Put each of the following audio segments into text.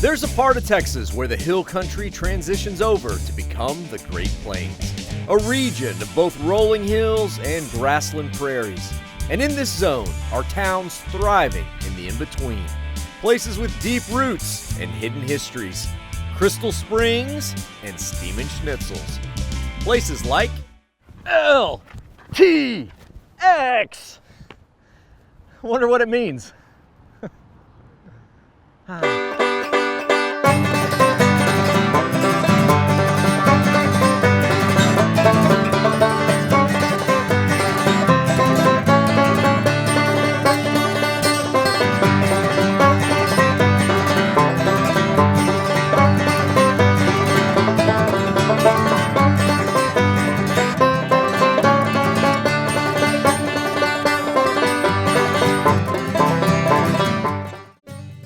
There's a part of Texas where the hill country transitions over to become the Great Plains, a region of both rolling hills and grassland prairies. And in this zone are towns thriving in the in-between, places with deep roots and hidden histories, crystal springs and steaming schnitzels. Places like LTX. I wonder what it means.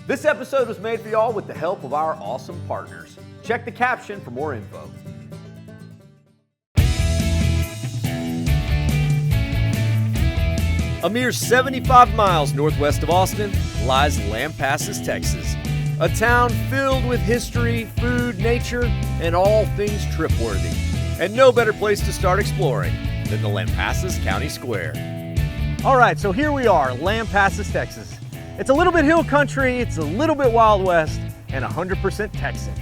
This episode was made for y'all with the help of our awesome partners. Check the caption for more info. A mere 75 miles northwest of Austin lies Lampasas, Texas, a town filled with history, food, nature, and all things trip-worthy. And no better place to start exploring than the Lampasas County Square. All right, so here we are, Lampasas, Texas. It's a little bit hill country, it's a little bit Wild West, and 100% Texan.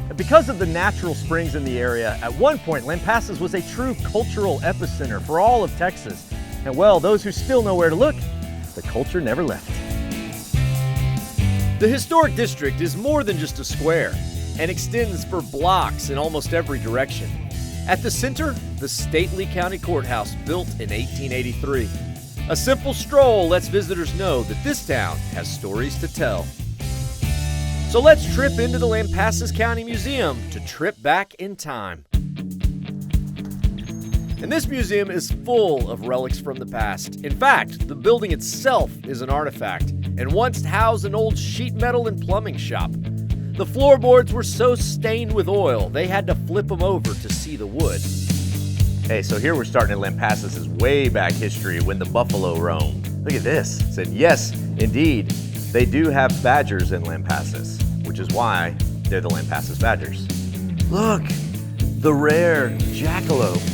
And because of the natural springs in the area, at one point, Lampasas was a true cultural epicenter for all of Texas. And well, those who still know where to look, the culture never left. The historic district is more than just a square and extends for blocks in almost every direction. At the center, the stately county courthouse built in 1883. A simple stroll lets visitors know that this town has stories to tell. So let's trip into the Lampasas County Museum to trip back in time. And this museum is full of relics from the past. In fact, the building itself is an artifact and once housed an old sheet metal and plumbing shop. The floorboards were so stained with oil, they had to flip them over to see the wood. Hey, so here we're starting at Lampasas' way back history when the buffalo roamed. Look at this. It said, yes, indeed, they do have badgers in Lampasas, which is why they're the Lampasas Badgers. Look, the rare jackalope.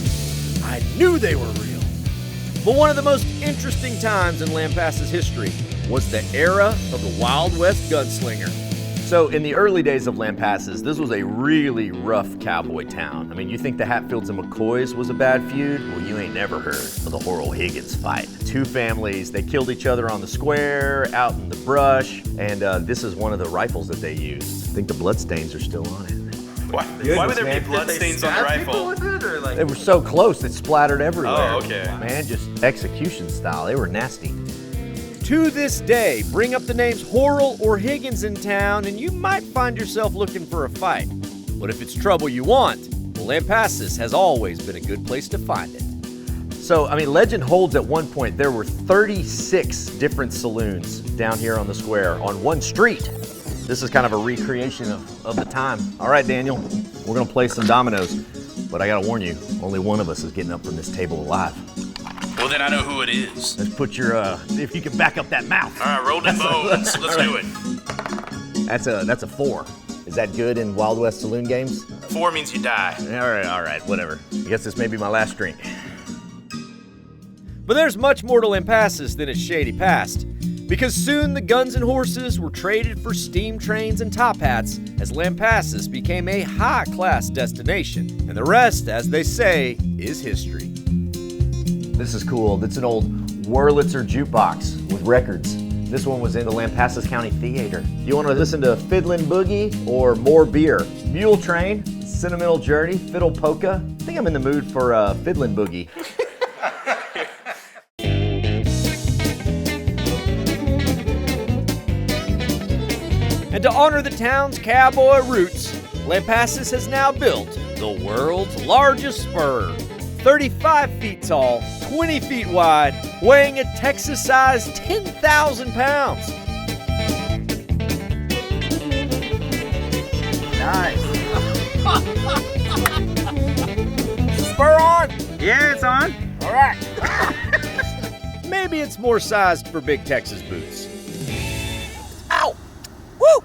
I knew they were real. But one of the most interesting times in Lampasas history was the era of the Wild West gunslinger. So in the early days of Lampasas, this was a really rough cowboy town. I mean, you think the Hatfields and McCoys was a bad feud? Well, you ain't never heard of the Horrell Higgins fight. Two families, they killed each other on the square, out in the brush, and this is one of the rifles that they used. I think the bloodstains are still on it. Why would there be bloodstains on the rifle? With it, or like... They were so close, it splattered everywhere. Oh, okay. Man, just execution style. They were nasty. To this day, bring up the names Horrell or Higgins in town, and you might find yourself looking for a fight. But if it's trouble you want, well, Lampasas has always been a good place to find it. So, I mean, legend holds at one point there were 36 different saloons down here on the square on one street. This is kind of a recreation of the time. All right, Daniel, we're gonna play some dominoes, but I gotta warn you, only one of us is getting up from this table alive. Well, then I know who it is. Let's put your, see if you can back up that mouth. All right, roll them bones. Let's do it. That's a 4. Is that good in Wild West saloon games? 4 means you die. All right, whatever. I guess this may be my last drink. But there's much more to Lampasas than its shady past, because soon the guns and horses were traded for steam trains and top hats as Lampasas became a high-class destination. And the rest, as they say, is history. This is cool. It's an old Wurlitzer jukebox with records. This one was in the Lampasas County Theater. You want to listen to Fiddlin' Boogie or more beer? Mule Train, Sentimental Journey, Fiddle Polka. I think I'm in the mood for Fiddlin' Boogie. And to honor the town's cowboy roots, Lampasas has now built the world's largest spur. 35 feet tall, 20 feet wide, weighing a Texas-sized 10,000 pounds. Nice. Spur on? Yeah, it's on. All right. Maybe it's more sized for big Texas boots. Ow! Woo!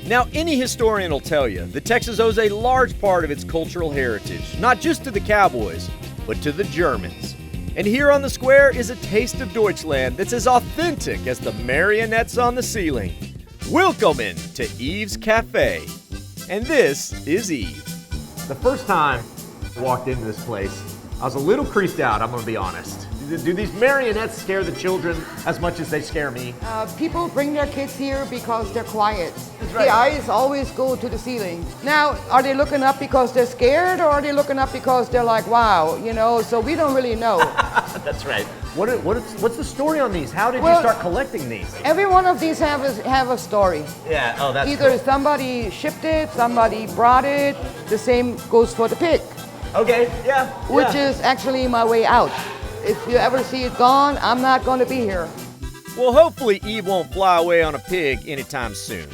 Now, any historian will tell you that Texas owes a large part of its cultural heritage, not just to the cowboys, but to the Germans. And here on the square is a taste of Deutschland that's as authentic as the marionettes on the ceiling. Welcome to Eve's Cafe. And this is Eve. The first time I walked into this place, I was a little creeped out, I'm gonna be honest. Do these marionettes scare the children as much as they scare me? People bring their kids here because they're quiet. That's right. The eyes always go to the ceiling. Now, are they looking up because they're scared, or are they looking up because they're like, wow, you know? So we don't really know. That's right. What's the story on these? How did you start collecting these? Every one of these have a story. Yeah, oh, that's Either cool. somebody shipped it, somebody brought it. The same goes for the pig. Okay, yeah. Which is actually my way out. If you ever see it gone, I'm not going to be here. Well, hopefully Eve won't fly away on a pig anytime soon.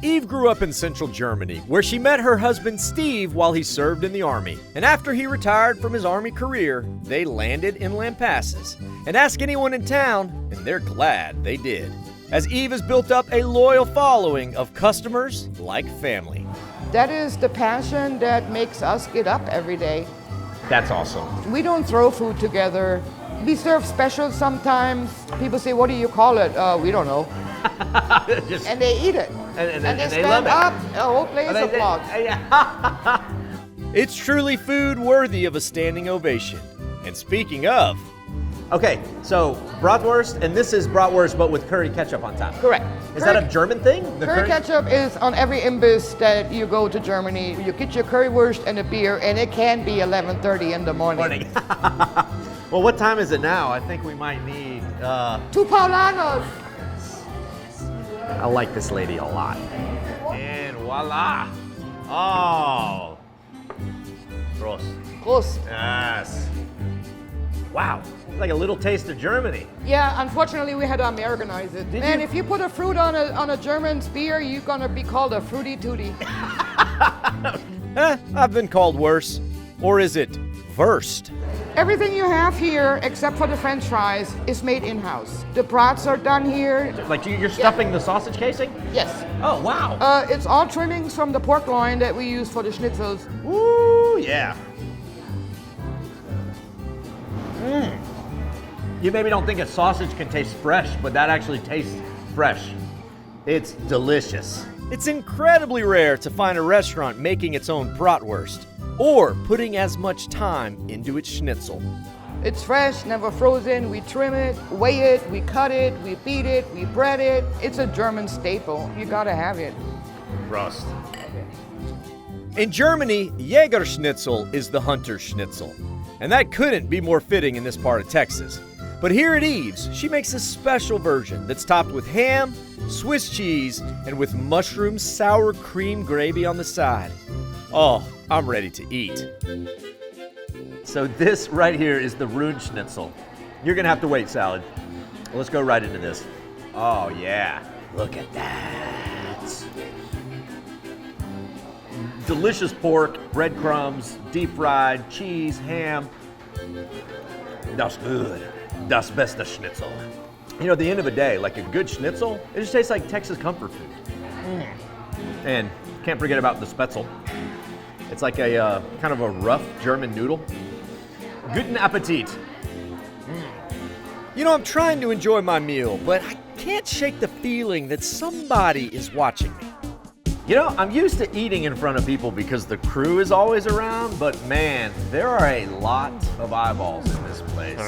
Eve grew up in central Germany, where she met her husband Steve while he served in the army. And after he retired from his army career, they landed in Lampasas. And ask anyone in town, and they're glad they did, as Eve has built up a loyal following of customers like family. That is the passion that makes us get up every day. That's awesome. We don't throw food together. We serve specials sometimes. People say, what do you call it? We don't know. And they eat it. And they they love stand it. up, a whole place applauds. It's truly food worthy of a standing ovation. And speaking of... Okay, so bratwurst, and this is bratwurst but with curry ketchup on top. Correct. Is that a German thing? The Curry ketchup is on every imbiss that you go to Germany. You get your currywurst and a beer, and it can be 11:30 in the morning. Well, what time is it now? I think we might need... 2 Paulanos. I like this lady a lot. And voila! Oh! Prost. Prost. Yes. Wow, it's like a little taste of Germany. Yeah, unfortunately we had to Americanize it. And if you put a fruit on a German beer, you're gonna be called a fruity tooty. I've been called worse. Or is it versed? Everything you have here, except for the French fries, is made in-house. The brats are done here. Like you're stuffing the sausage casing? Yes. Oh, wow. It's all trimmings from the pork loin that we use for the schnitzels. Ooh, yeah. You maybe don't think a sausage can taste fresh, but that actually tastes fresh. It's delicious. It's incredibly rare to find a restaurant making its own bratwurst or putting as much time into its schnitzel. It's fresh, never frozen. We trim it, weigh it, we cut it, we beat it, we bread it. It's a German staple. You gotta have it. Rust. In Germany, Jägerschnitzel is the hunter schnitzel. And that couldn't be more fitting in this part of Texas. But here at Eve's, she makes a special version that's topped with ham, Swiss cheese, and with mushroom sour cream gravy on the side. Oh, I'm ready to eat. So this right here is the Rundschnitzel. You're gonna have to wait, Salad. Let's go right into this. Oh yeah, look at that. Delicious pork, breadcrumbs, deep fried, cheese, ham. That's good. Das beste Schnitzel. You know, at the end of the day, like a good schnitzel, it just tastes like Texas comfort food. And can't forget about the Spätzle. It's like a kind of a rough German noodle. Guten Appetit. You know, I'm trying to enjoy my meal, but I can't shake the feeling that somebody is watching me. You know, I'm used to eating in front of people because the crew is always around, but man, there are a lot of eyeballs in this place.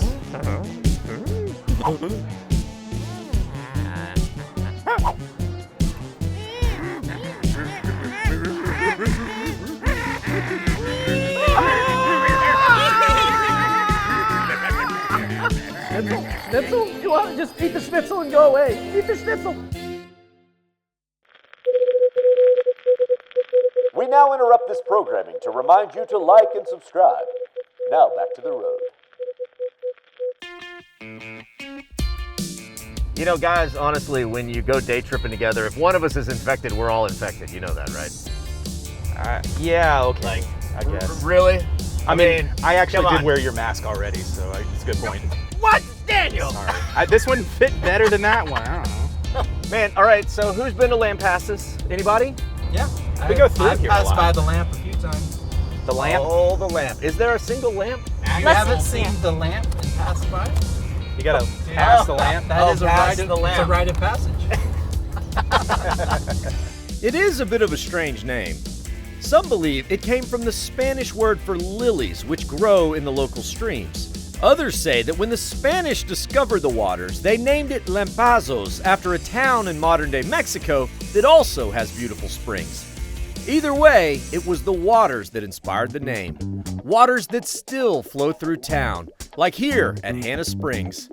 Schnitzel? You want to just eat the schnitzel and go away? Eat the schnitzel. We now interrupt this programming to remind you to like and subscribe. Now back to the road. You know, guys, honestly, when you go day tripping together, if one of us is infected, we're all infected. You know that, right? Yeah, okay. I guess. Really? I mean, I actually come did on. wear your mask already, so it's a good point. What? Daniel! Sorry. This one fit better than that one. I don't know. Man, all right, so who's been to Lampasas? Anybody? Yeah. We go through I've here a passed lot. by the lamp a few times. The lamp? Oh, the lamp. Is there a single lamp? You haven't seen the lamp and passed by? You gotta pass the lamp? That is a pass rite of, the lamp. It's a rite of passage. It is a bit of a strange name. Some believe it came from the Spanish word for lilies, which grow in the local streams. Others say that when the Spanish discovered the waters, they named it Lampasas after a town in modern-day Mexico that also has beautiful springs. Either way, it was the waters that inspired the name. Waters that still flow through town, like here at Hannah Springs.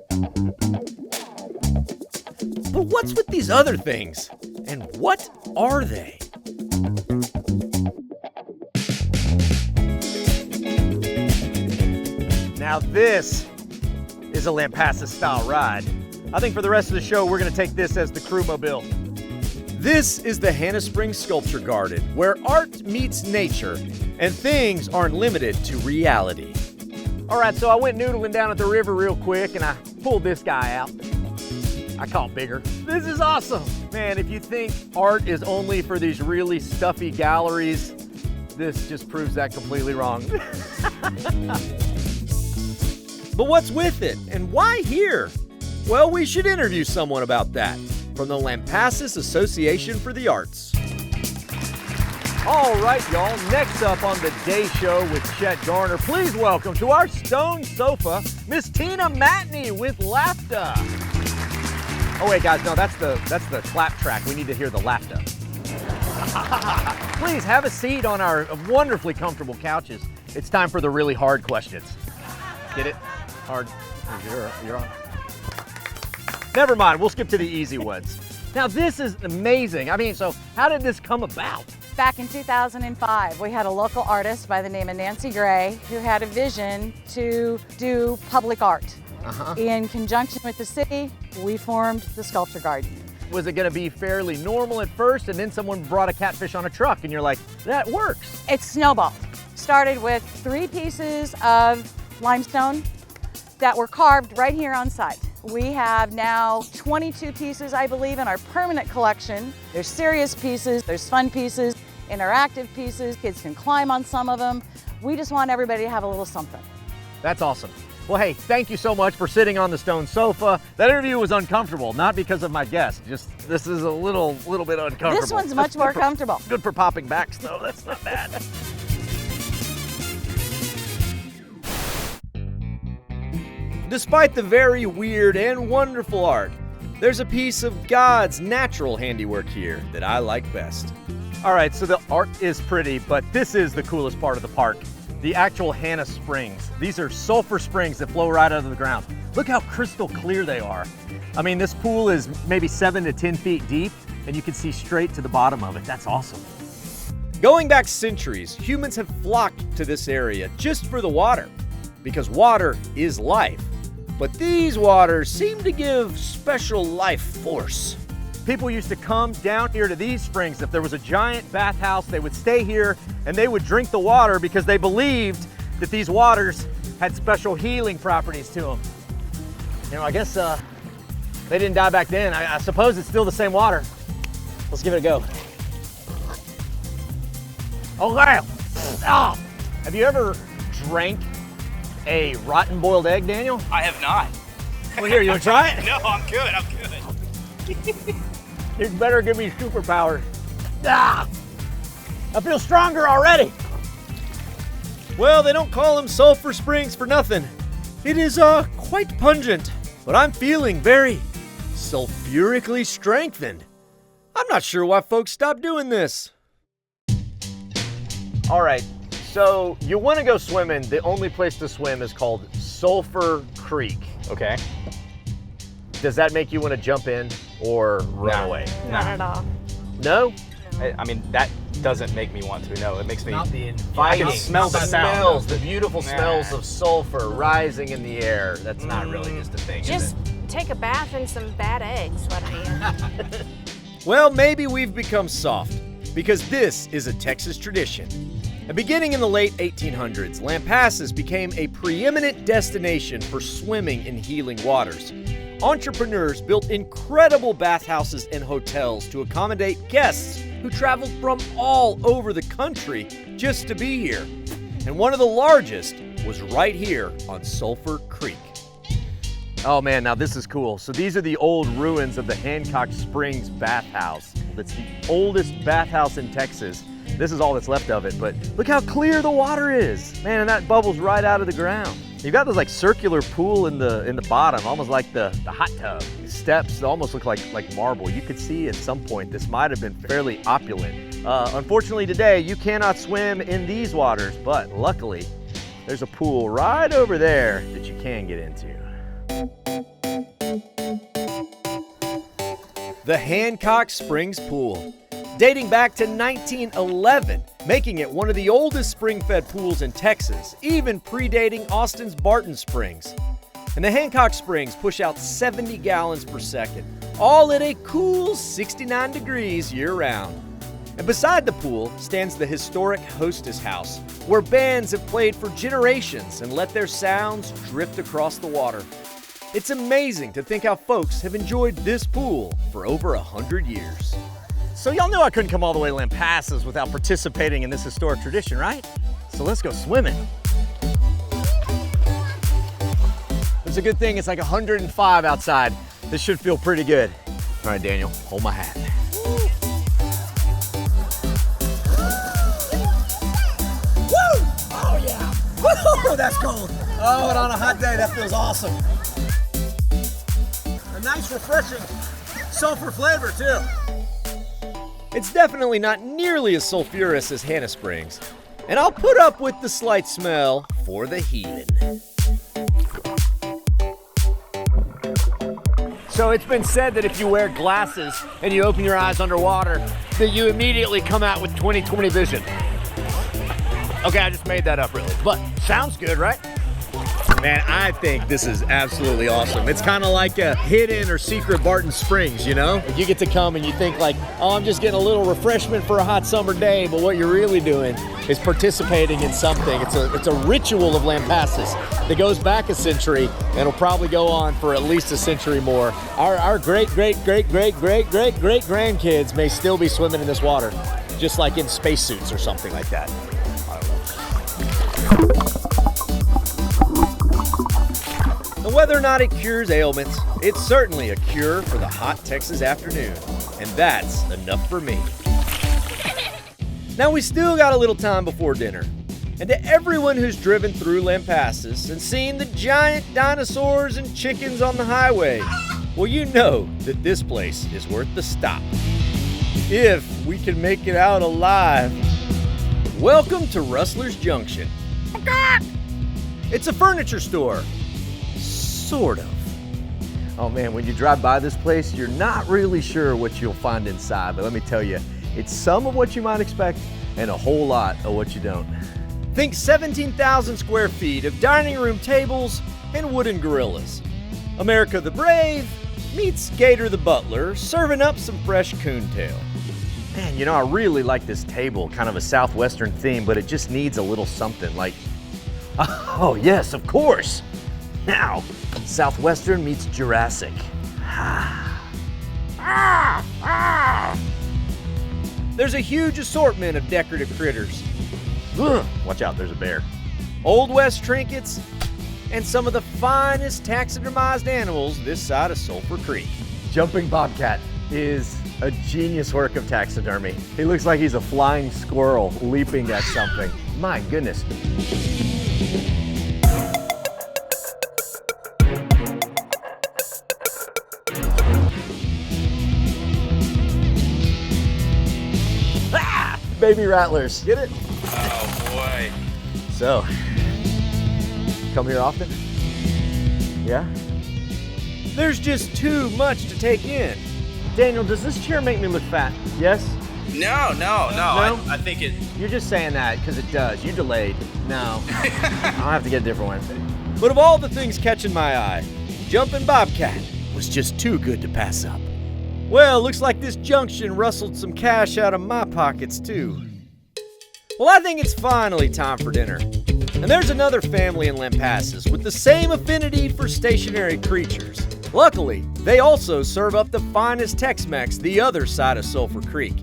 But what's with these other things? And what are they? Now this is a Lampasas style ride. I think for the rest of the show, we're gonna take this as the crew mobile. This is the Hannah Springs Sculpture Garden, where art meets nature, and things aren't limited to reality. All right, so I went noodling down at the river real quick, and I pulled this guy out. I caught bigger. This is awesome. Man, if you think art is only for these really stuffy galleries, this just proves that completely wrong. But what's with it, and why here? Well, we should interview someone about that from the Lampasas Association for the Arts. All right, y'all, next up on the Day Show with Chet Garner, please welcome to our stone sofa, Miss Tina Matney with laughter. Oh wait, guys, no, that's the clap track. We need to hear the laughter. Please have a seat on our wonderfully comfortable couches. It's time for the really hard questions. Get it? Hard. You're on. Never mind, we'll skip to the easy ones. Now this is amazing. I mean, so how did this come about? Back in 2005, we had a local artist by the name of Nancy Gray who had a vision to do public art. In conjunction with the city, we formed the Sculpture Garden. Was it gonna be fairly normal at first, and then someone brought a catfish on a truck and you're like, that works? It snowballed. Started with 3 pieces of limestone that were carved right here on site. We have now 22 pieces, I believe, in our permanent collection. There's serious pieces, there's fun pieces, interactive pieces. Kids can climb on some of them. We just want everybody to have a little something. That's awesome. Well, hey, thank you so much for sitting on the stone sofa. That interview was uncomfortable, not because of my guest. Just this is a little bit uncomfortable. This one's much more comfortable. Good for popping backs, though. That's not bad. Despite the very weird and wonderful art, there's a piece of God's natural handiwork here that I like best. All right, so the art is pretty, but this is the coolest part of the park. The actual Hannah Springs. These are sulfur springs that flow right out of the ground. Look how crystal clear they are. I mean, this pool is maybe 7 to 10 feet deep, and you can see straight to the bottom of it. That's awesome. Going back centuries, humans have flocked to this area just for the water, because water is life. But these waters seem to give special life force. People used to come down here to these springs. If there was a giant bathhouse, they would stay here and they would drink the water because they believed that these waters had special healing properties to them. You know, I guess they didn't die back then. I suppose it's still the same water. Let's give it a go. Okay. Oh. Have you ever drank a rotten boiled egg, Daniel? I have not. Well, here, you wanna try it? No, I'm good. I'm good. You better give me superpowers. Ah! I feel stronger already. Well, they don't call them sulfur springs for nothing. It is quite pungent, but I'm feeling very sulfurically strengthened. I'm not sure why folks stopped doing this. All right, so you want to go swimming. The only place to swim is called Sulphur Creek. Okay. Does that make you want to jump in or run away? Not at all. No? I mean, that doesn't make me want to. No, it makes me. Not the I Inviting. can smell the sound. smells, the beautiful Nah. smells of sulfur rising in the air. That's not really just a thing, Just is it? take a bath in some bad eggs, let me in. Well, maybe we've become soft. because this is a Texas tradition. And beginning in the late 1800s, Lampasas became a preeminent destination for swimming in healing waters. Entrepreneurs built incredible bathhouses and hotels to accommodate guests who traveled from all over the country just to be here. And one of the largest was right here on Sulphur Creek. Oh man, now this is cool. So these are the old ruins of the Hancock Springs bathhouse. It's the oldest bathhouse in Texas. This is all that's left of it, but look how clear the water is. Man, and that bubbles right out of the ground. You've got this like circular pool in the bottom, almost like the hot tub. Steps that almost look like marble. You could see at some point this might have been fairly opulent. Unfortunately today, you cannot swim in these waters, but luckily, there's a pool right over there that you can get into. The Hancock Springs Pool, dating back to 1911, making it one of the oldest spring-fed pools in Texas, even predating Austin's Barton Springs. And the Hancock Springs push out 70 gallons per second, all at a cool 69 degrees year-round. And beside the pool stands the historic Hostess House, where bands have played for generations and let their sounds drift across the water. It's amazing to think how folks have enjoyed this pool for over 100 years. So y'all knew I couldn't come all the way to Lampasas without participating in this historic tradition, right? So let's go swimming. It's a good thing it's like 105 outside. This should feel pretty good. All right, Daniel, hold my hat. Woo! Oh yeah! Woo! That's cold. Oh, and on a hot day, that feels awesome. A nice, refreshing sulfur flavor too. It's definitely not nearly as sulfurous as Hannah Springs, and I'll put up with the slight smell for the heathen. So it's been said that if you wear glasses and you open your eyes underwater, that you immediately come out with 20/20 vision. Okay, I just made that up really, but sounds good, right? Man, I think this is absolutely awesome. It's kind of like a hidden or secret Barton Springs, you know? You get to come and you think like, oh, I'm just getting a little refreshment for a hot summer day, but what you're really doing is participating in something. It's a ritual of Lampasas that goes back a century and will probably go on for at least a century more. Our great-great-great-great-great-great-great-grandkids may still be swimming in this water, just like in spacesuits or something like that. And whether or not it cures ailments, it's certainly a cure for the hot Texas afternoon. And that's enough for me. Now we still got a little time before dinner. And to everyone who's driven through Lampasas and seen the giant dinosaurs and chickens on the highway, well, you know that this place is worth the stop. If we can make it out alive. Welcome to Rustler's Junction. It's a furniture store. Sort of. Oh man, when you drive by this place, you're not really sure what you'll find inside, but let me tell you, it's some of what you might expect and a whole lot of what you don't. Think 17,000 square feet of dining room tables and wooden gorillas. America the Brave meets Gator the Butler, serving up some fresh coontail. Man, you know, I really like this table, kind of a Southwestern theme, but it just needs a little something like, oh yes, of course. Now, Southwestern meets Jurassic. There's a huge assortment of decorative critters. Watch out, there's a bear. Old West trinkets, and some of the finest taxidermized animals this side of Sulphur Creek. Jumping Bobcat is a genius work of taxidermy. He looks like he's a flying squirrel leaping at something. My goodness. Baby rattlers. Get it? Oh boy. So, come here often? Yeah? There's just too much to take in. Daniel, does this chair make me look fat? Yes? No. No? I think it. You're just saying that because it does. You delayed. No. I'll have to get a different one. But of all the things catching my eye, Jumping Bobcat was just too good to pass up. Well, looks like this Junction rustled some cash out of my pockets, too. Well, I think it's finally time for dinner. And there's another family in Lampasas with the same affinity for stationary creatures. Luckily, they also serve up the finest Tex-Mex the other side of Sulphur Creek.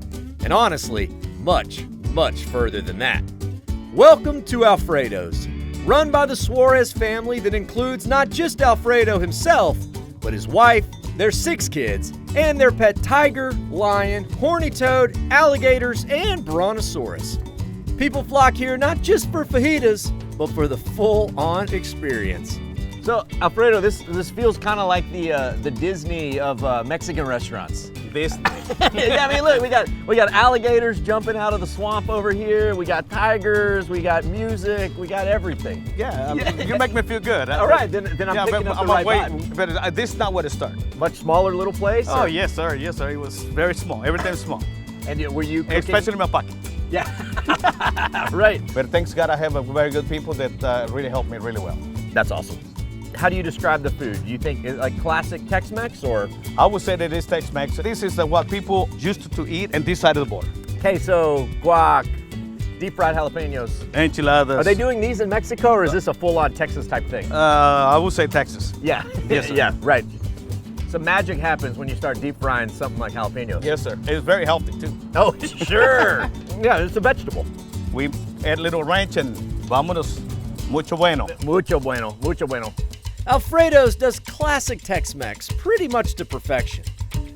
And honestly, much, much further than that. Welcome to Alfredo's, run by the Suarez family that includes not just Alfredo himself, but his wife, their 6 kids, and their pet tiger, lion, horny toad, alligators, and brontosaurus. People flock here not just for fajitas, but for the full-on experience. So, Alfredo, this feels kind of like the Disney of Mexican restaurants. This. Yeah, I mean, look, we got alligators jumping out of the swamp over here. We got tigers. We got music. We got everything. Yeah, you make me feel good. All right, then I'm picking up the right vibe. But this is not where to start. Much smaller little place? Oh, or? Yes, sir. Yes, sir. It was very small. Everything's small. And were you cooking? Especially my pocket. Yeah. Right. But thanks God I have a very good people that really helped me really well. That's awesome. How do you describe the food? Do you think it's like classic Tex-Mex or? I would say that it's Tex-Mex. This is what people used to eat on this side of the border. Queso, guac, deep fried jalapenos. Enchiladas. Are they doing these in Mexico or is this a full-on Texas type thing? I would say Texas. Yeah. Yes, sir. Yeah, right. Some magic happens when you start deep frying something like jalapenos. Yes, sir. It's very healthy too. Oh, sure. Yeah, it's a vegetable. We add a little ranch and vámonos. Mucho bueno. Mucho bueno, mucho bueno. Alfredo's does classic Tex-Mex pretty much to perfection.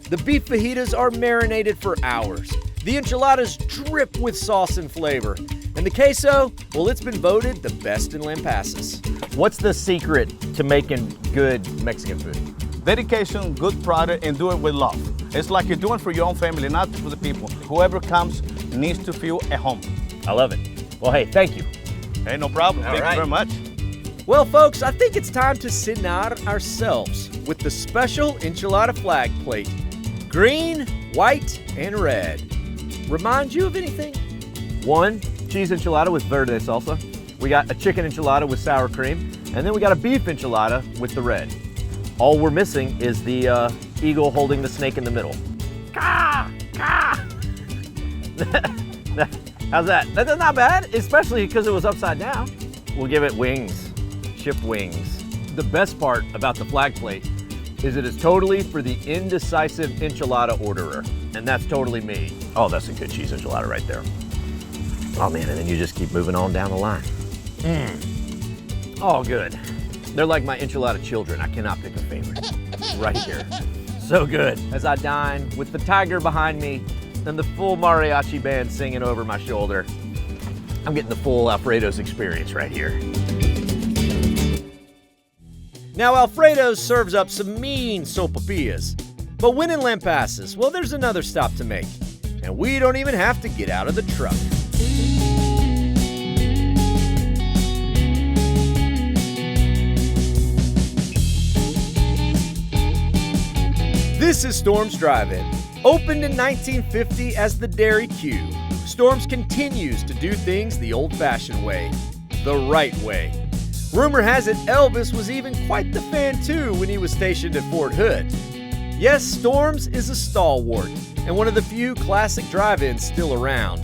The beef fajitas are marinated for hours. The enchiladas drip with sauce and flavor. And the queso, well, it's been voted the best in Lampasas. What's the secret to making good Mexican food? Dedication, good product, and do it with love. It's like you're doing for your own family, not for the people. Whoever comes needs to feel at home. I love it. Well, hey, thank you. Hey, no problem. Thank you very much. Well, folks, I think it's time to cenar ourselves with the special enchilada flag plate. Green, white, and red. Remind you of anything? 1 cheese enchilada with verde salsa. We got a chicken enchilada with sour cream. And then we got a beef enchilada with the red. All we're missing is the eagle holding the snake in the middle. Caw! Caw! How's that? That's not bad, especially because it was upside down. We'll give it wings. Ship wings. The best part about the flag plate is it is totally for the indecisive enchilada orderer. And that's totally me. Oh, that's a good cheese enchilada right there. Oh man, and then you just keep moving on down the line. All good. They're like my enchilada children. I cannot pick a favorite. Right here. So good. As I dine with the tiger behind me and the full mariachi band singing over my shoulder. I'm getting the full Alfredo's experience right here. Now, Alfredo's serves up some mean sopapillas. But when in Lampasas, well, there's another stop to make. And we don't even have to get out of the truck. This is Storm's Drive-In. Opened in 1950 as the Dairy Q, Storm's continues to do things the old-fashioned way, the right way. Rumor has it Elvis was even quite the fan too when he was stationed at Fort Hood. Yes, Storm's is a stalwart and one of the few classic drive-ins still around.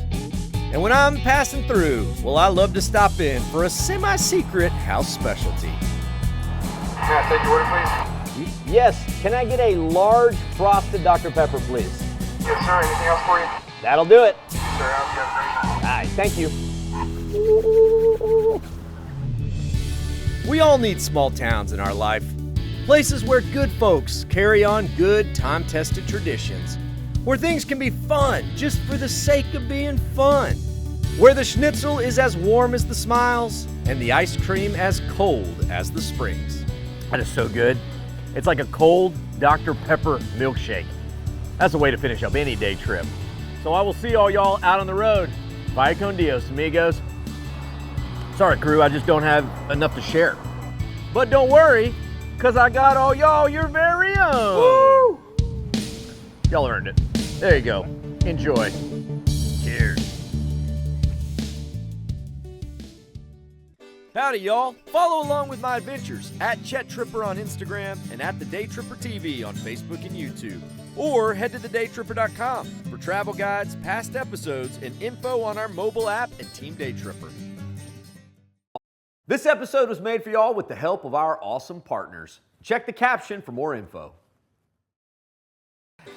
And when I'm passing through, well, I love to stop in for a semi-secret house specialty. Can I take your order, please? Yes, can I get a large frosted Dr. Pepper, please? Yes, sir. Anything else for you? That'll do it. Sir, I hope you have a great night. All right, thank you. We all need small towns in our life. Places where good folks carry on good, time-tested traditions. Where things can be fun just for the sake of being fun. Where the schnitzel is as warm as the smiles and the ice cream as cold as the springs. That is so good. It's like a cold Dr. Pepper milkshake. That's a way to finish up any day trip. So I will see all y'all out on the road. Vaya con Dios, amigos. Sorry, crew, I just don't have enough to share. But don't worry, because I got all y'all your very own. Woo! Y'all earned it. There you go. Enjoy. Cheers. Howdy, y'all. Follow along with my adventures at Chet Tripper on Instagram and at The Day Tripper TV on Facebook and YouTube. Or head to thedaytripper.com for travel guides, past episodes, and info on our mobile app and Team Day Tripper. This episode was made for y'all with the help of our awesome partners. Check the caption for more info.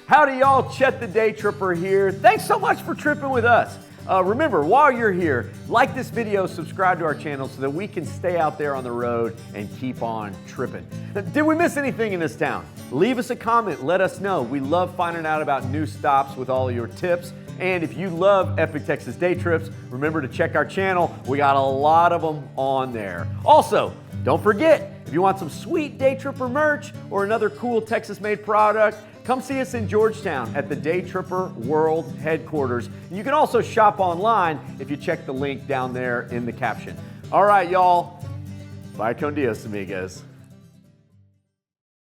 Howdy y'all, Chet the Day Tripper here. Thanks so much for tripping with us. Remember, while you're here, like this video, subscribe to our channel so that we can stay out there on the road and keep on tripping. Did we miss anything in this town? Leave us a comment, let us know. We love finding out about new stops with all of your tips. And if you love Epic Texas Day Trips, remember to check our channel. We got a lot of them on there. Also, don't forget, if you want some sweet Day Tripper merch or another cool Texas-made product, come see us in Georgetown at the Day Tripper World Headquarters. You can also shop online if you check the link down there in the caption. All right, y'all. Bye con Dios, amigos.